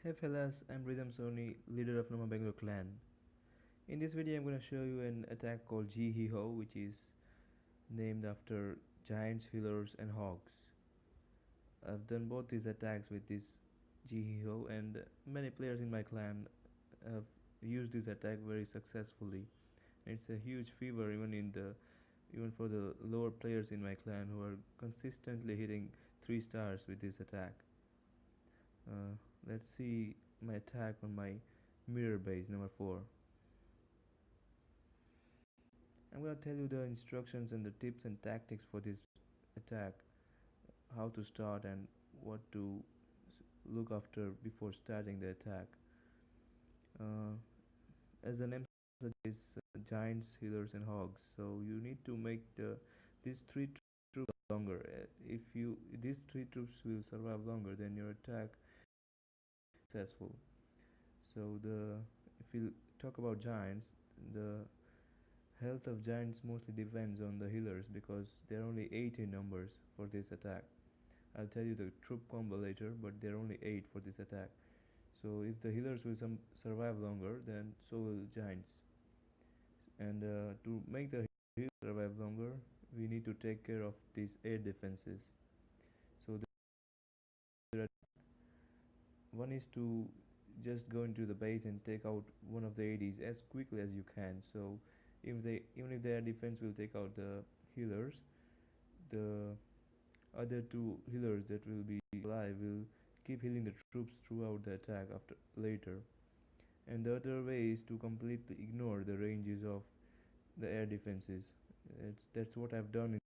Hey fellas, I'm Rhythm Sony, leader of Nama Bangalore clan. In this video, I'm going to show you an attack called GiHeHo, which is named after giants, healers, and hogs. I've done both these attacks with this GiHeHo, and many players in my clan have used this attack very successfully. It's a huge fever even for the lower players in my clan who are consistently hitting 3 stars with this attack. Uh, let's see my attack on my mirror base number 4. I'm going to tell you the instructions and the tips and tactics for this attack, how to start and what to look after before starting the attack. Uh, as the name suggests, giants, healers, and hogs. So you need to make these three troops longer. If these three troops will survive longer, then your attack is successful. So if you talk about giants, the health of giants mostly depends on the healers because there are only 8 in numbers for this attack. I'll tell you the troop combo later, but there are only 8 for this attack. So if the healers will survive longer, then so will giants. And to make the healers survive longer, we need to take care of these air defenses. So there are one is to just go into the base and take out one of the ADs as quickly as you can. So even if their defense will take out the healers, the other two healers that will be alive will keep healing the troops throughout the attack after later. And the other way is to completely ignore the ranges of the air defenses. That's what I've done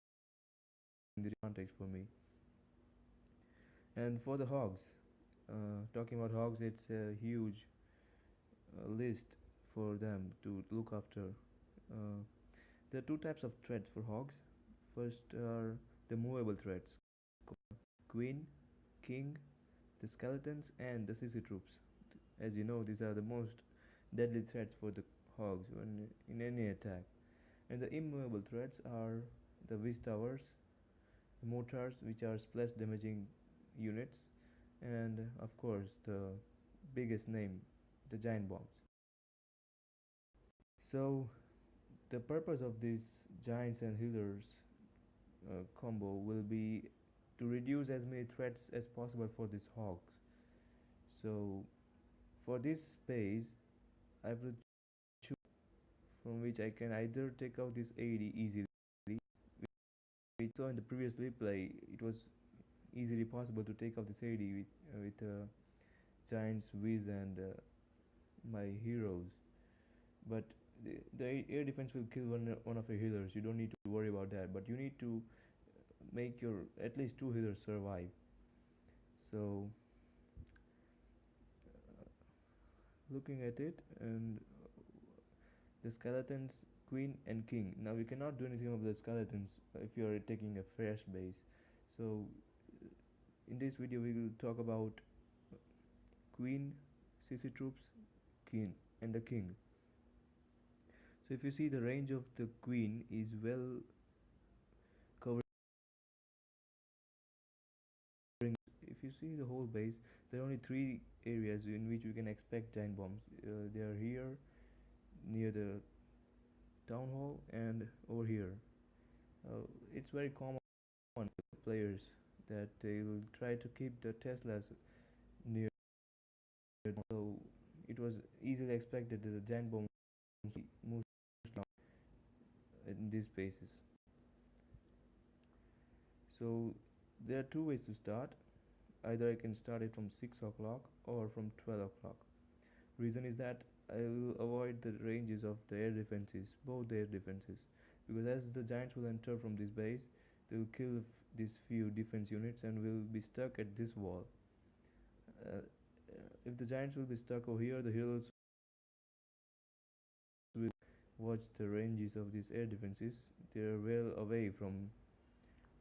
in this context for me. And for the hogs, talking about hogs, it's a huge list for them to look after. Uh, there are two types of threats for hogs. First are the movable threats: queen, king, the skeletons, and the CC troops. As you know, these are the most deadly threats for the hogs in any attack. And the immovable threats are the wish towers, the mortars, which are splash damaging units, and of course the biggest name, the giant bombs. So the purpose of these giants and healers combo will be to reduce as many threats as possible for these hogs. So for this space, I will choose from which I can either take out this AD easily. We saw in the previous replay, it was easily possible to take out this AD with Giants, Wiz, and my heroes. But the air defense will kill one of your healers. You don't need to worry about that. But you need to make your at least 2 healers survive. So looking at it, and the skeletons, queen and king. Now we cannot do anything about the skeletons if you are taking a fresh base. So in this video we will talk about queen, CC troops, king, and the king. So if you see, the range of the queen is well covered. If you see the whole base, there are only 3 areas in which we can expect giant bombs. They are here near the town hall and over here. It's very common with players that they will try to keep the Teslas near. So it was easily expected that the giant bomb moves in these spaces. So there are 2 ways to start. Either I can start it from 6 o'clock or from 12 o'clock. Reason is that I will avoid the ranges of the air defenses, both air defenses, because as the giants will enter from this base, they will kill these few defense units and will be stuck at this wall. If the giants will be stuck over here, the heroes will watch the ranges of these air defenses. They are well away from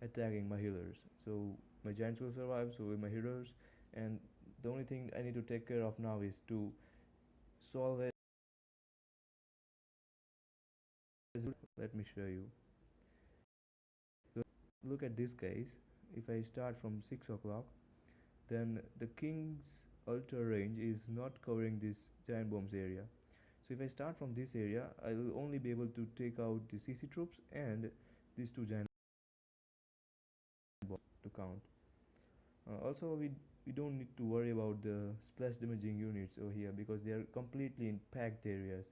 attacking my healers. So my giants will survive, so will my healers. And the only thing I need to take care of now is to solve it. Let me show you. So look at this case. If I start from 6 o'clock, then the king's ultra range is not covering this giant bombs area. So if I start from this area, I will only be able to take out the CC troops and these two giant bombs to count. Also, we don't need to worry about the splash damaging units over here because they are completely in packed areas.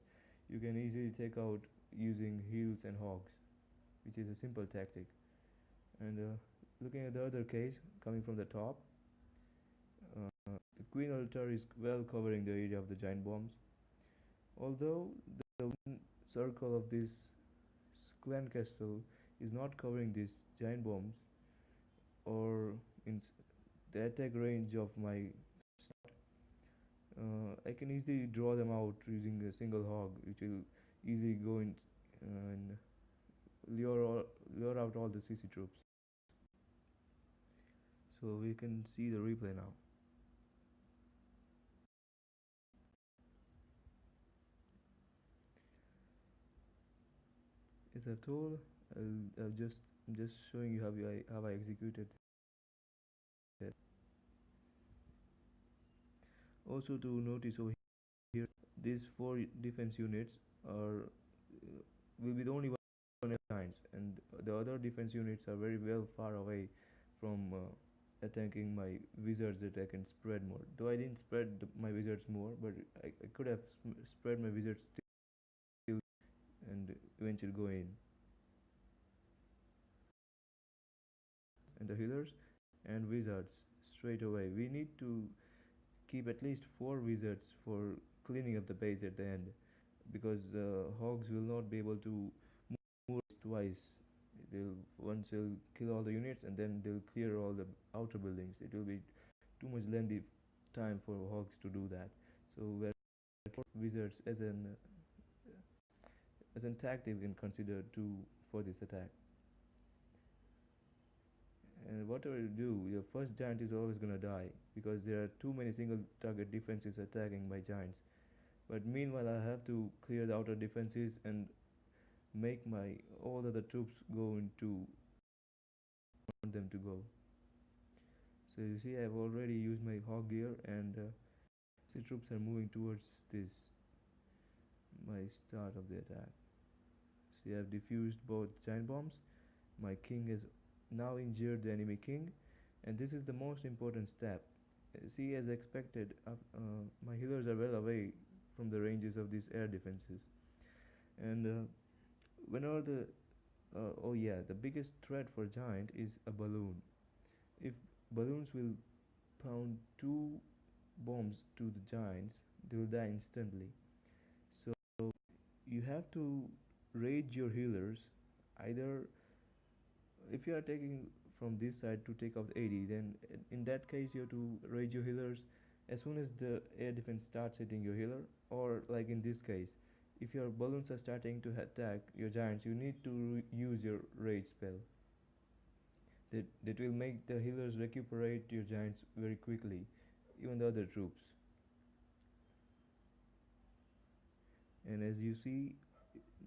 You can easily take out using heals and hogs, which is a simple tactic. And looking at the other case, coming from the top, the Queen altar is well covering the area of the giant bombs. Although the one circle of this clan castle is not covering these giant bombs or in the attack range of my I can easily draw them out using a single hog, which will easily go in and lure out all the CC troops. So we can see the replay now. As I've told, I'm just showing you how I executed it. Also to notice over here, these four defense units are will be the only one giants, and the other defense units are very well far away from attacking my wizards that I can spread more. Though I didn't spread my wizards more, but I could have spread my wizards still and eventually go in. And the healers and wizards straight away. We need to keep at least 4 wizards for cleaning up the base at the end because the hogs will not be able to move twice. They'll once they'll kill all the units and then they'll clear all the outer buildings. It will be too much lengthy time for hogs to do that. So we're 4 wizards as an tactic we can consider to for this attack. And whatever you do, your first giant is always gonna die because there are too many single target defenses attacking my giants. But meanwhile, I have to clear the outer defenses and make my all other troops go into want them to go. So you see, I've already used my hog gear, and the troops are moving towards this my start of the attack. See, I've defused both giant bombs. My king has now injured the enemy king, and this is the most important step. See, as expected, my healers are well away from the ranges of these air defenses, and whenever oh yeah, the biggest threat for giant is a balloon. If balloons will pound 2 bombs to the giants, they will die instantly. So you have to rage your healers. Either if you are taking from this side to take out the AD, then in that case you have to rage your healers as soon as the air defense starts hitting your healer, or like in this case, if your balloons are starting to attack your giants, you need to use your rage spell. That will make the healers recuperate your giants very quickly, even the other troops. And as you see,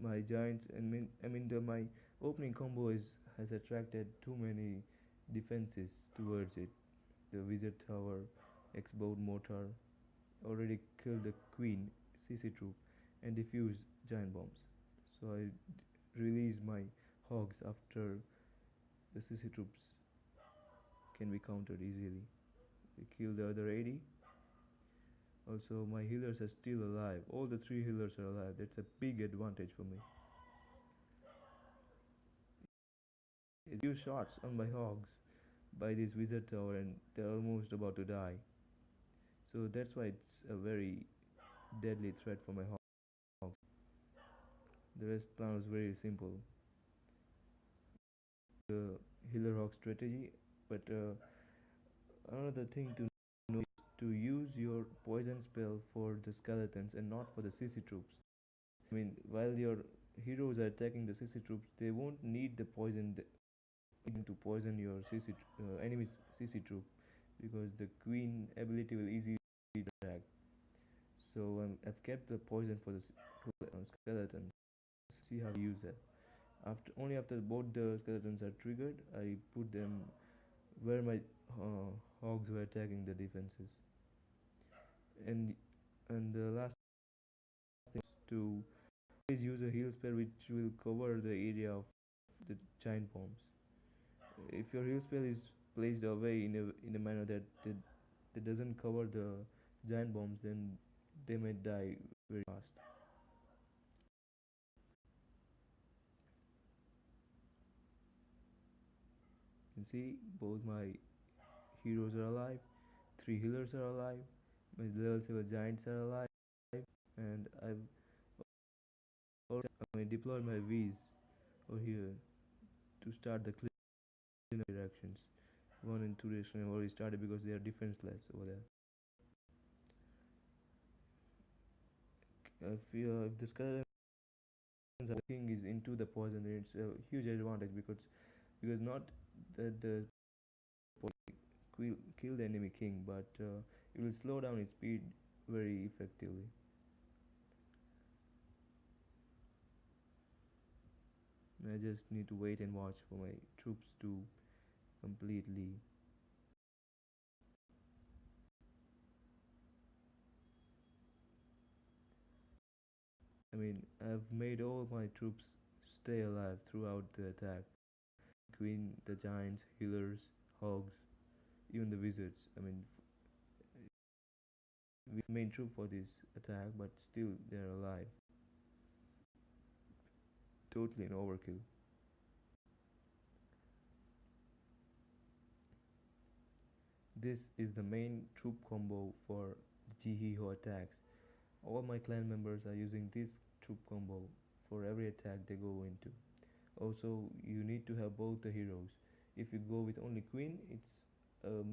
my giants, my opening combo has attracted too many defenses towards it. The wizard tower, explode mortar, already killed the queen CC troop and defused giant bombs. So I release my hogs after the CC troops can be countered easily. They kill the other 80. Also, my healers are still alive. All the 3 healers are alive. That's a big advantage for me. A few shots on my hogs by this wizard tower, and they're almost about to die. So that's why it's a very deadly threat for my hogs. The rest plan was very simple. The healer hog strategy, but another thing to know is to use your poison spell for the skeletons and not for the CC troops. While your heroes are attacking the CC troops, they won't need the poison to poison your enemy's CC troop because the queen ability will easily attack. So I've kept the poison for the skeleton. See how to use that. After both the skeletons are triggered, I put them where my hogs were attacking the defenses. And the last thing is to always use a heal spell which will cover the area of the giant bombs. If your heal spell is placed away in a manner that doesn't cover the giant bombs, then they may die very fast. You can see both my heroes are alive, three healers are alive, my level 7 giants are alive, and I've also deployed my V's over here to start the cleanup directions. One and two directions have already started because they are defenseless over there. If the skeleton king is into the poison, then it's a huge advantage because not that the kill the enemy king, but it will slow down its speed very effectively. I just need to wait and watch for my troops to completely. I mean, I've made all my troops stay alive throughout the attack. Queen, the giants, healers, hogs, even the wizards. I mean, we main troop for this attack, but still they're alive. Totally an overkill. This is the main troop combo for GiHeHo attacks. All my clan members are using this troop combo for every attack they go into. Also, you need to have both the heroes. If you go with only queen, it's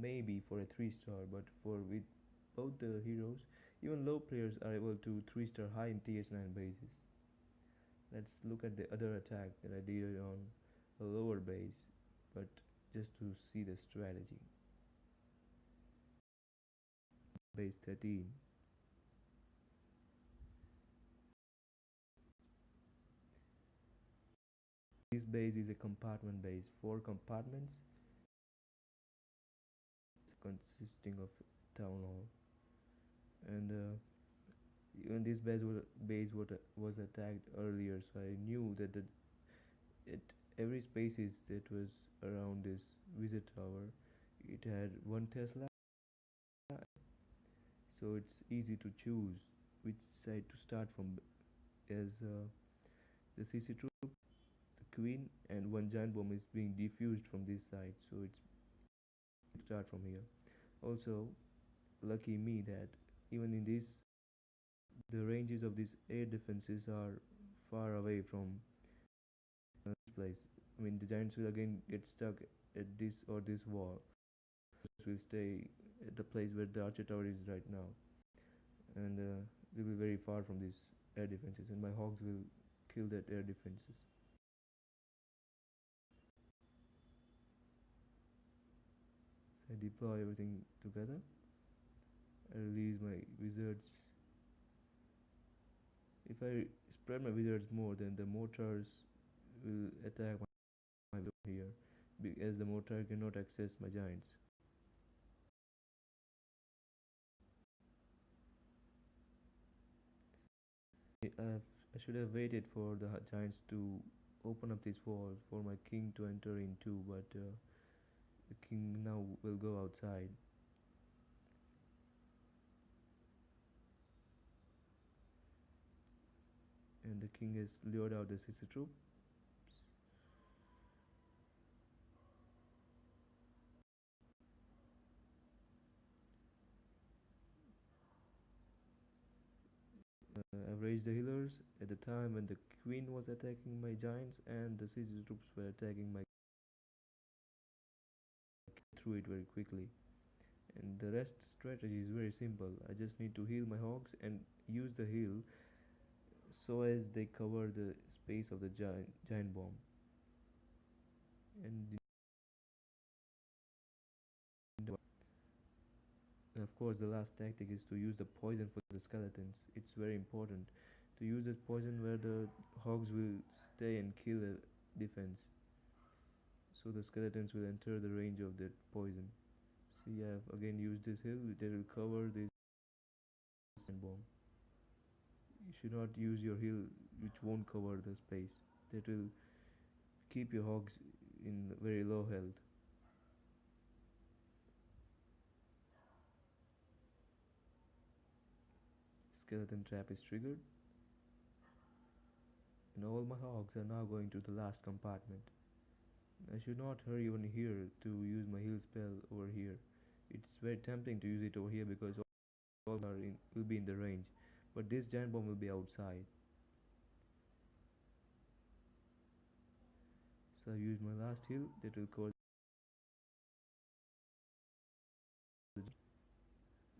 maybe for a 3 star, but for with both the heroes, even low players are able to 3 star high in TH9 bases. Let's look at the other attack that I did on a lower base, but just to see the strategy. Base 13. This base is a compartment base, 4 compartments consisting of town hall. And even this base was attacked earlier, so I knew that it every spaces that was around this visit tower, it had one Tesla, so it's easy to choose which side to start from as the CC troop, the queen, and one giant bomb is being diffused from this side, so it's start from here. Also, lucky me that even in this, the ranges of these air defenses are far away from this place. I mean, the giants will again get stuck at this or this wall. Will stay at the place where the archer tower is right now, and they'll be very far from these air defenses, and my hogs will kill that air defenses. So I deploy everything together. I release my wizards. If I spread my wizards more, then the mortars will attack my here, as the mortar cannot access my giants. I should have waited for the giants to open up this wall for my king to enter into, but the king now will go outside. And the king has lured out the sister troops. I've raised the healers at the time when the queen was attacking my giants and the sister troops were attacking my through it very quickly. And the rest strategy is very simple. I just need to heal my hogs and use the heal so as they cover the space of the giant bomb. And of course, the last tactic is to use the poison for the skeletons. It's very important to use this poison where the hogs will stay and kill the defense, so the skeletons will enter the range of that poison. See, I've again used this hill that will cover this bomb. You should not use your heal, which won't cover the space. That will keep your hogs in very low health. Skeleton trap is triggered, and all my hogs are now going to the last compartment. I should not hurry even here to use my heal spell over here. It's very tempting to use it over here because all will be in the range, but this giant bomb will be outside. So I use my last heal that will cover.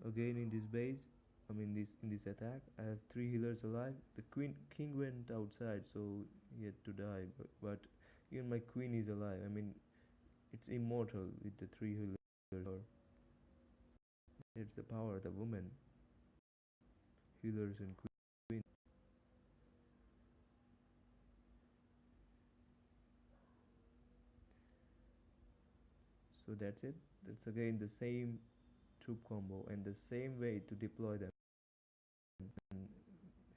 Again in this base, this in this attack, I have three healers alive. The king went outside, so he had to die. But even my queen is alive. It's immortal with the three healers. It's the power of the woman, healers and queen. So that's it. That's again the same troop combo and the same way to deploy them. And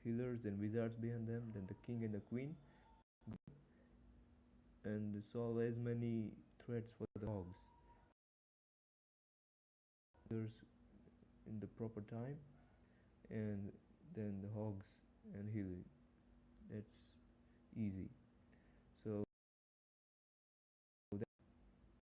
healers, then wizards behind them, then the king and the queen, and solve as many threats for the hogs. Healers in the proper time, and then the hogs and healing. That's easy.